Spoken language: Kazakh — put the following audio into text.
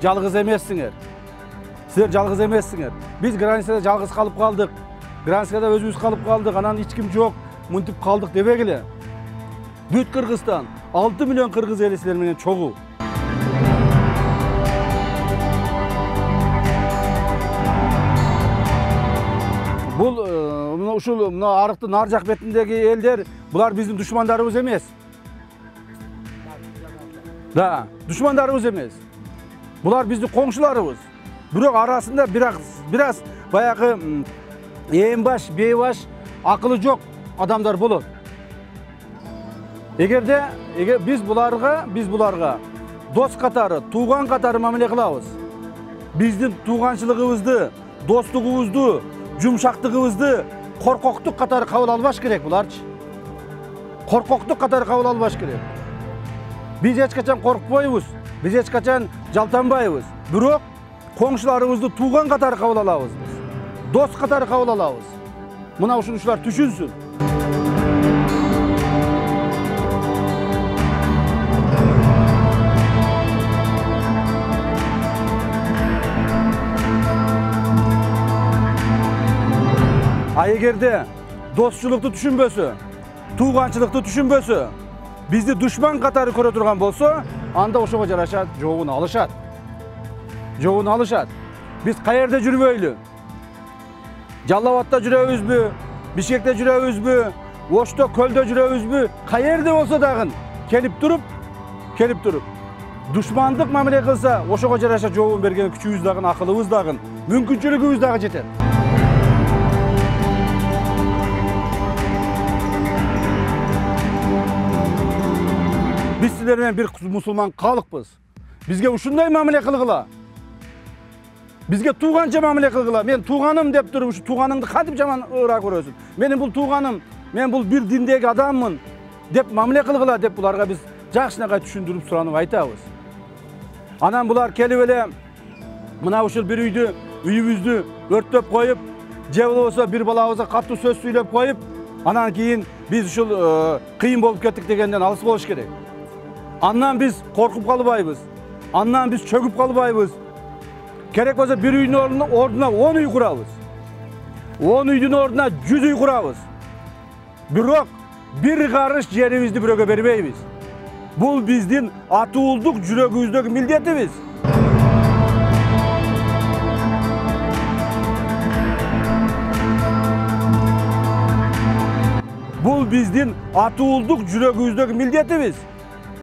жалғыз емессіңер. Сіздер жалғыз емессіңер. Біз границада жалғыз қалып қалдық. Границада өзіміз қалып қалдық. Анан ешкім жоқ. Мынтип қалдық дебегиле. Бүт Кыргызстан 6 миллион кыргыз эли силер менен чогуу. Бул ушул арыктын ар жак бетиндеги элдер, булар биздин душмандарыбыз эмес. Да, душмандарыбыз эмес. Булар биздин коңшуларыбыз. Бирок арасында бираз баягы ээн-баш, бейбаш, акылы жок адамдар болот. Эгер биз буларга дос катары, тууган катары мамиле кылабыз. Биздин тууганчылыгыбызды, достугубузду, жумшактыгыбызды коркоктук катары кабыл албаш керек буларчы. Коркоктук катары кабыл албаш керек. Биз эч качан коркпойбуз, биз эч качан жалтанбайбыз. Бирок коңшуларыбызды тууган катары кабыл алабыз биз. Дос катары кабыл алабыз. Мына ушунушулар түшүнсүн. А эгерде достчулукту түшүнбөсө, тууганчылыкты түшүнбөсө, бизди душман катары көрө турган болсо, анда ошого жараша жообун алышат. Жообун алышат. Биз каерде жүрбөйлү? Жалал-Абадта жүрөбүзбү? Бишкекте жүрөбүзбү? Ошто көлдө жүрөбүзбү? Каерде болсо дагы келип туруп душмандык мамиле кылса, ошого жараша жообун берген күчүбүз дагы, акылыбыз дагы, мүмкүнчүлүгүбүз дагы жетет. Biz sizlerden bir musulman kalıkpız. Bizge uşunday mamile kılgıla. Bizge tuğanca mamile kılgıla. Men tuğanım dep durup, şu tuğanыңды katip jaman ıra görösün. Benim bul tuğanım, men bul bir dindegi adamмын dep mamile kılgıla dep bularga biz jakşınakay түшүндүрүп суранып айтабыз. Анан булар келип эле мына ушул bir үйүбүздү өрттөп коюп, же болбосо bir балабызга катуу сөз сүйлөп коюп, анан кийин биз ушул кыйын болуп кеттик дегенден алыс болуш керек. Andan biz korkup kalıbayız. Andan biz çöküp kalıbayız. Gerek olsa bir üyün orduna 10 üy kurabız. 10 üyün orduna 100 üy kurabız. Bürok bir karış yerimizni büröge bermeybiz. Bu bizdin atuulduk jürögüzdeki mildetimiz. Bu bizdin atuulduk jürögüzdeki mildetimiz.